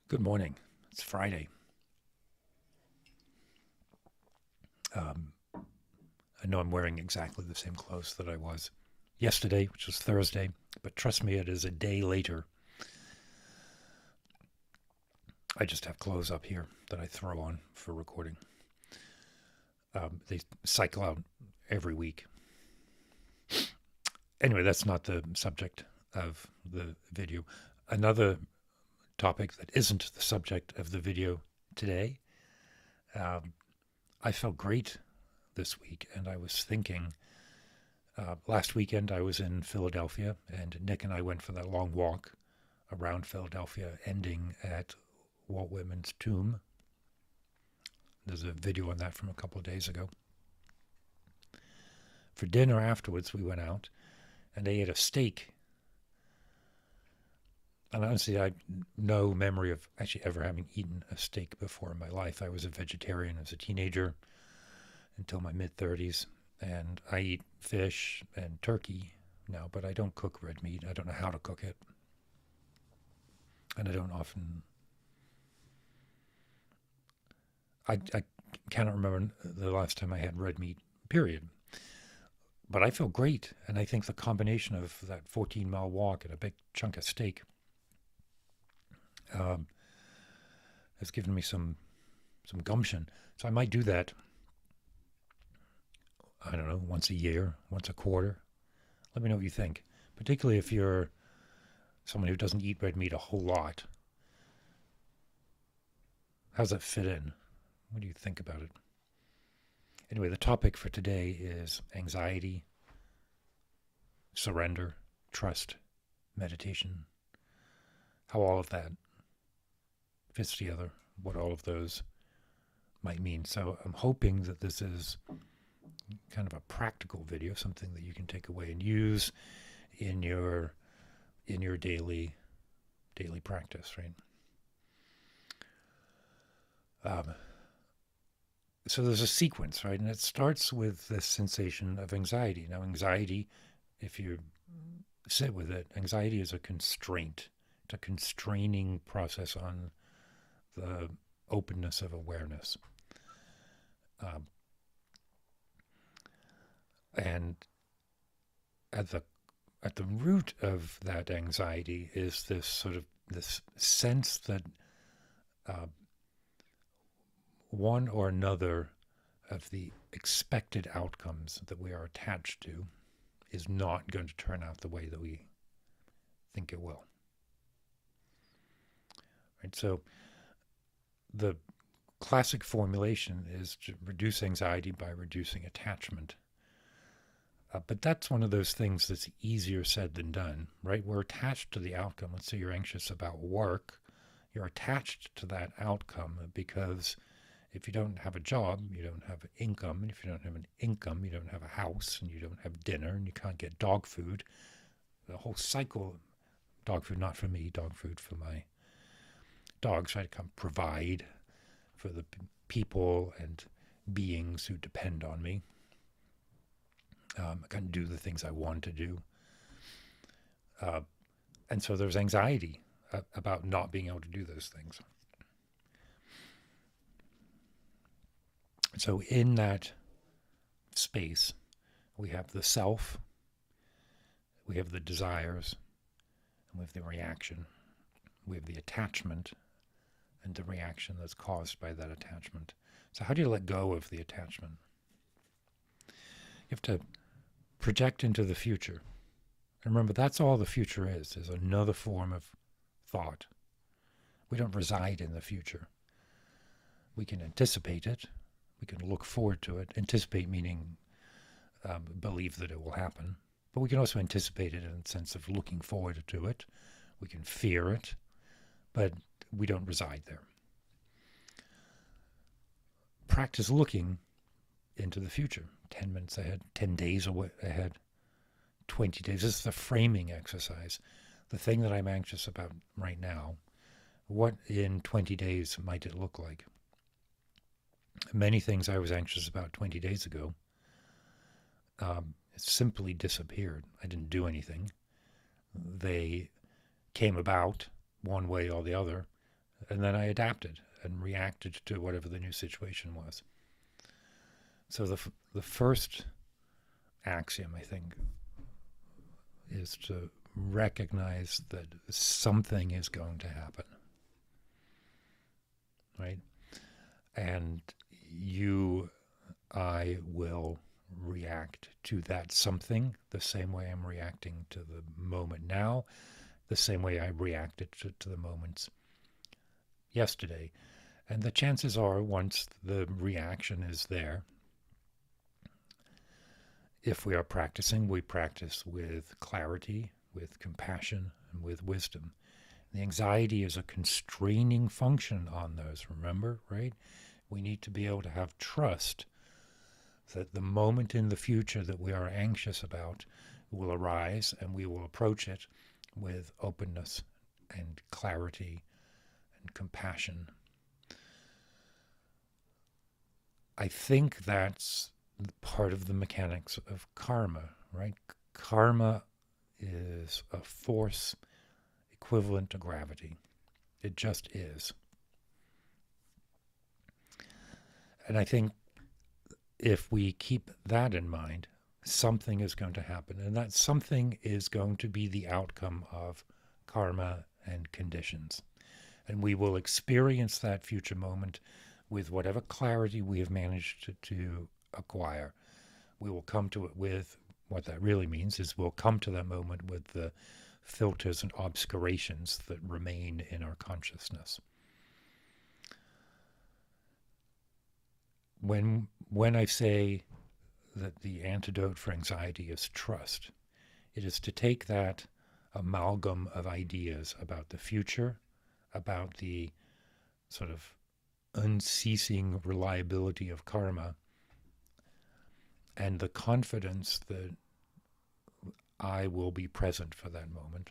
Good morning. It's Friday. Um, I know I'm wearing exactly the same clothes that I was yesterday, which was Thursday, but trust me, it is a day later. I just have clothes up here that I throw on for recording. They cycle out every week. Anyway, that's not the subject of the video. Another topic that isn't the subject of the video today. I felt great this week, and I was thinking last weekend I was in Philadelphia, and Nick and I went for that long walk around Philadelphia, ending at Walt Whitman's tomb. There's a video on that from a couple of days ago. For dinner afterwards, we went out and they ate a steak. And honestly, I had no memory of actually ever having eaten a steak before in my life. I was a vegetarian as a teenager until my mid-30s, and I eat fish and turkey now, but I don't cook red meat. I don't know how to cook it. And I don't often. I cannot remember the last time I had red meat, period. But I feel great, and I think the combination of that 14-mile walk and a big chunk of steak um, has given me some gumption. So I might do that, I don't know, once a year, once a quarter. Let me know what you think, particularly if you're someone who doesn't eat red meat a whole lot. How's that fit in? What do you think about it? Anyway, the topic for today is anxiety, surrender, trust, meditation, how all of that fits together, what all of those might mean. So I'm hoping that this is kind of a practical video, something that you can take away and use in your daily practice, right? So there's a sequence, right? And it starts with this sensation of anxiety. Now, anxiety, if you sit with it, anxiety is a constraint. It's a constraining process on the openness of awareness. And at the root of that anxiety is this sort of this sense that one or another of the expected outcomes that we are attached to is not going to turn out the way that we think it will. Right? So the classic formulation is to reduce anxiety by reducing attachment. But that's one of those things that's easier said than done, right? We're attached to the outcome. Let's say you're anxious about work. You're attached to that outcome because if you don't have a job, you don't have income. And if you don't have an income, you don't have a house, and you don't have dinner, and you can't get dog food. The whole cycle, dog food, not for me, dog food for my dogs, right? I can't provide for the people and beings who depend on me. I can't do the things I want to do. And so there's anxiety about not being able to do those things. So in that space, we have the self, we have the desires, and we have the reaction. We have the attachment and the reaction that's caused by that attachment. So how do you let go of the attachment? You have to project into the future. And remember, that's all the future is another form of thought. We don't reside in the future. We can anticipate it. We can look forward to it. Anticipate meaning believe that it will happen. But we can also anticipate it in the sense of looking forward to it. We can fear it, but we don't reside there. Practice looking into the future. 10 minutes ahead, 10 days ahead, 20 days. This is the framing exercise. The thing that I'm anxious about right now, what in 20 days might it look like? Many things I was anxious about 20 days ago simply disappeared. I didn't do anything. They came about one way or the other, and then I adapted and reacted to whatever the new situation was. So the first axiom, I think, is to recognize that something is going to happen, right? And I will react to that something the same way I'm reacting to the moment now, the same way I reacted to the moments yesterday. And the chances are, once the reaction is there, if we are practicing, we practice with clarity, with compassion, and with wisdom. The anxiety is a constraining function on those, remember, right? We need to be able to have trust that the moment in the future that we are anxious about will arise, and we will approach it with openness and clarity and compassion. I think that's part of the mechanics of karma, right? Karma is a force equivalent to gravity. It just is. And I think if we keep that in mind, something is going to happen, and that something is going to be the outcome of karma and conditions. And we will experience that future moment with whatever clarity we have managed to acquire. We will come to it with, what that really means is we'll come to that moment with the filters and obscurations that remain in our consciousness. When I say that the antidote for anxiety is trust, it is to take that amalgam of ideas about the future, about the sort of unceasing reliability of karma, and the confidence that I will be present for that moment.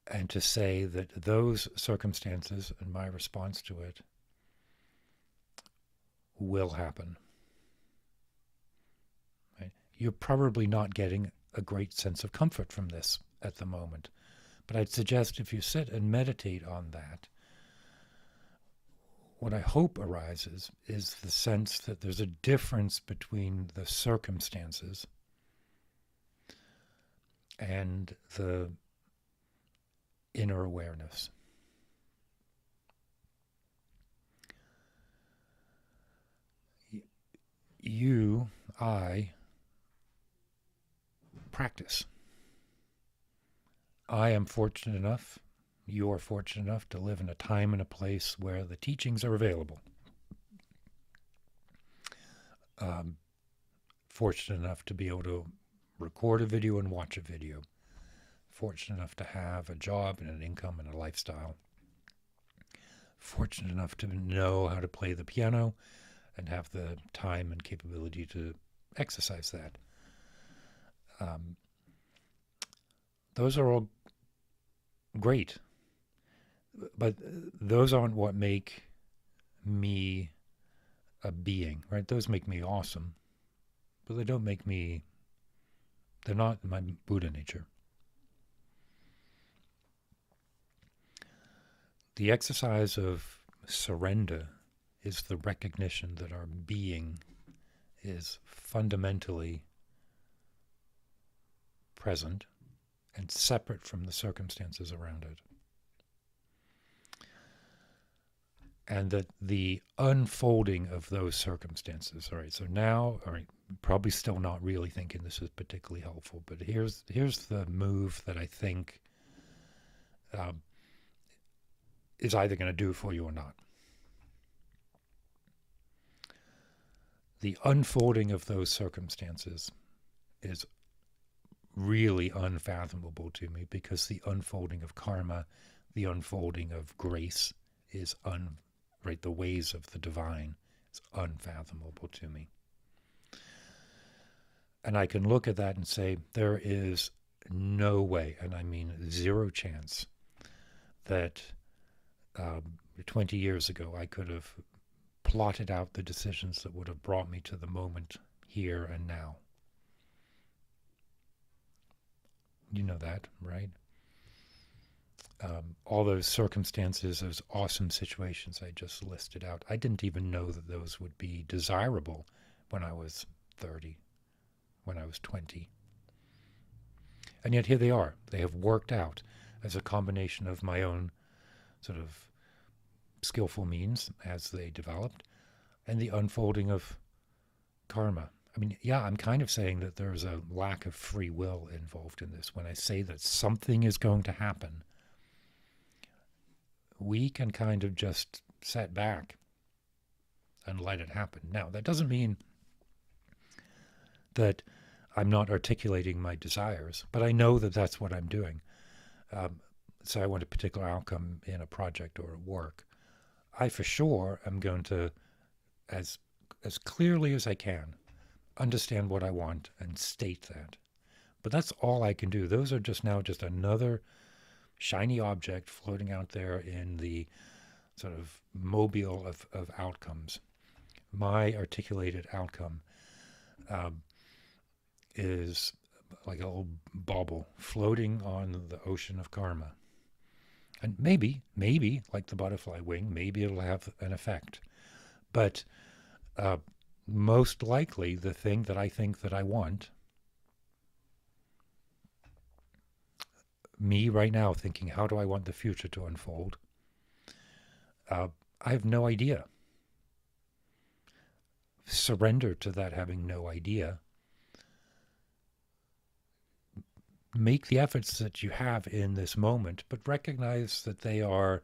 And to say that those circumstances and my response to it will happen. Right? You're probably not getting a great sense of comfort from this at the moment. But I'd suggest if you sit and meditate on that, what I hope arises is the sense that there's a difference between the circumstances and the inner awareness. I practice. I am fortunate enough, you are fortunate enough to live in a time and a place where the teachings are available. Fortunate enough to be able to record a video and watch a video. Fortunate enough to have a job and an income and a lifestyle. Fortunate enough to know how to play the piano and have the time and capability to exercise that. Those are all great, but those aren't what make me a being, right? Those make me awesome, but they don't make me, they're not my Buddha nature. The exercise of surrender is the recognition that our being is fundamentally present and separate from the circumstances around it. And that the unfolding of those circumstances, all right, so now, all right, probably still not really thinking this is particularly helpful, but here's the move that I think is either going to do for you or not. The unfolding of those circumstances is really unfathomable to me, because the unfolding of karma, the unfolding of grace is right, the ways of the divine is unfathomable to me. And I can look at that and say, there is no way, and I mean zero chance, that 20 years ago I could have plotted out the decisions that would have brought me to the moment here and now. You know that, right? All those circumstances, those awesome situations I just listed out, I didn't even know that those would be desirable when I was 30, when I was 20. And yet here they are. They have worked out as a combination of my own sort of skillful means as they developed and the unfolding of karma. I mean, yeah, I'm kind of saying that there's a lack of free will involved in this. When I say that something is going to happen, we can kind of just set back and let it happen. Now, that doesn't mean that I'm not articulating my desires, but I know that that's what I'm doing. So I want a particular outcome in a project or at work. I for sure am going to, as clearly as I can, understand what I want and state that. But that's all I can do. Those are just another shiny object floating out there in the sort of mobile of outcomes. My articulated outcome is like a little bauble floating on the ocean of karma. And maybe, like the butterfly wing, maybe it'll have an effect. But most likely, the thing that I think that I want, me right now thinking, how do I want the future to unfold? I have no idea. Surrender to that having no idea. Make the efforts that you have in this moment, but recognize that they are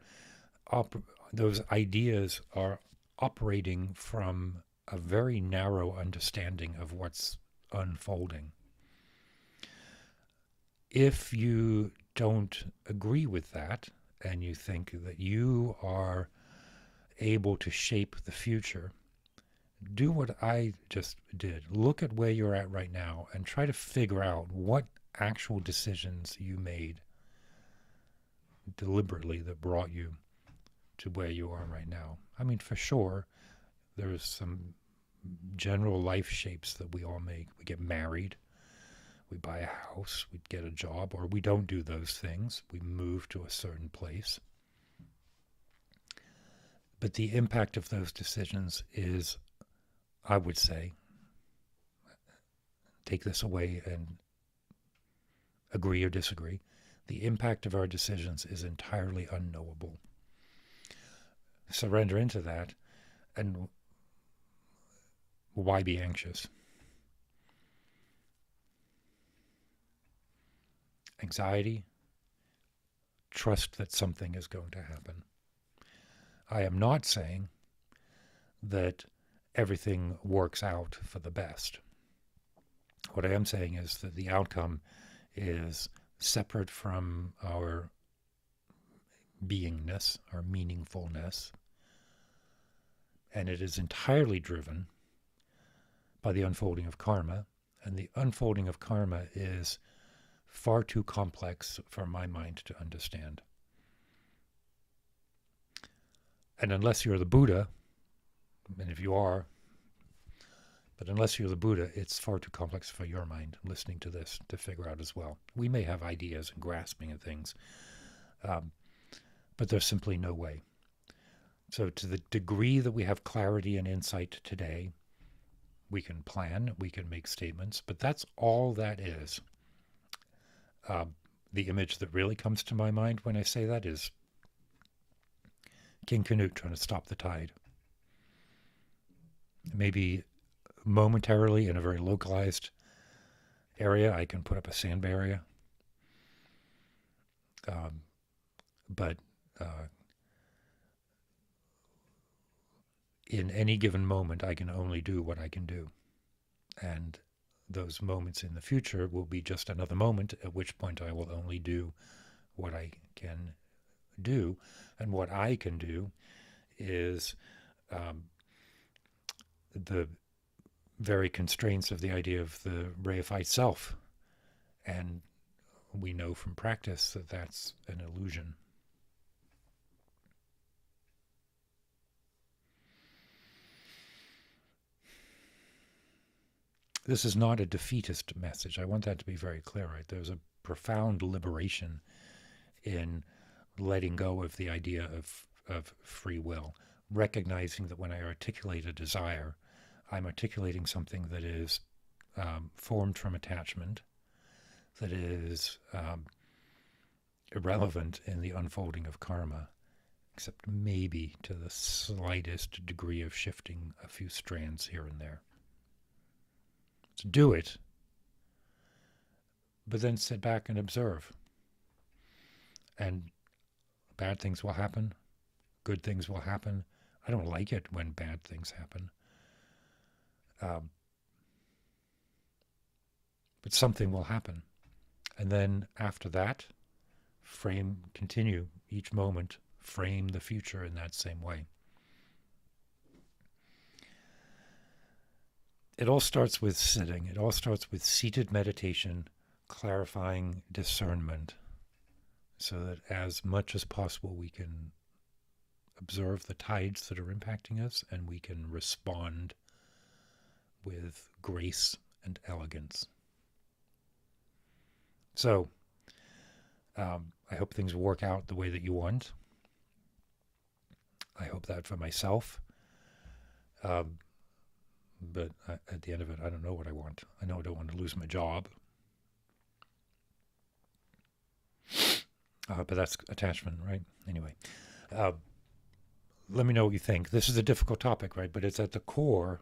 those ideas are operating from a very narrow understanding of what's unfolding. If you don't agree with that and you think that you are able to shape the future, do what I just did. Look at where you're at right now and try to figure out what actual decisions you made deliberately that brought you to where you are right now. I mean, for sure, there's some general life shapes that we all make. We get married, we buy a house, we get a job, or we don't do those things. We move to a certain place. But the impact of those decisions is, I would say, take this away and agree or disagree, the impact of our decisions is entirely unknowable. Surrender into that, and why be anxious? Anxiety, trust that something is going to happen. I am not saying that everything works out for the best. What I am saying is that the outcome is separate from our beingness, our meaningfulness, and it is entirely driven by the unfolding of karma, and the unfolding of karma is far too complex for my mind to understand. And unless you're the Buddha, and if you are, but unless you're the Buddha, it's far too complex for your mind listening to this to figure out as well. We may have ideas and grasping at things, but there's simply no way. So to the degree that we have clarity and insight today, we can plan, we can make statements, but that's all that is. The image that really comes to my mind when I say that is King Canute trying to stop the tide. Maybe momentarily in a very localized area, I can put up a sand barrier. But in any given moment, I can only do what I can do. And those moments in the future will be just another moment, at which point I will only do what I can do. And what I can do is the very constraints of the idea of the reified self. And we know from practice that that's an illusion. This is not a defeatist message. I want that to be very clear, right? There's a profound liberation in letting go of the idea of free will, recognizing that when I articulate a desire, I'm articulating something that is formed from attachment, that is irrelevant in the unfolding of karma, except maybe to the slightest degree of shifting a few strands here and there. So do it, but then sit back and observe. And bad things will happen. Good things will happen. I don't like it when bad things happen. But something will happen. And then after that, continue each moment, frame the future in that same way. It all starts with sitting. It all starts with seated meditation, clarifying discernment, so that as much as possible we can observe the tides that are impacting us and we can respond with grace and elegance. So, I hope things work out the way that you want. I hope that for myself. But at the end of it, I don't know what I want. I know I don't want to lose my job. But that's attachment, right? Anyway, let me know what you think. This is a difficult topic, right? But it's at the core.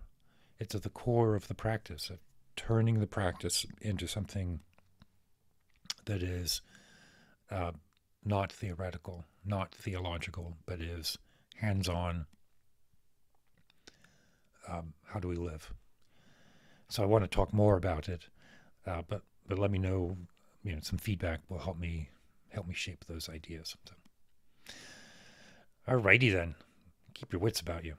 It's at the core of the practice, of turning the practice into something that is not theoretical, not theological, but is hands-on. How do we live? So I want to talk more about it, but let me know. Some feedback will help me shape those ideas. So, alrighty then. Keep your wits about you.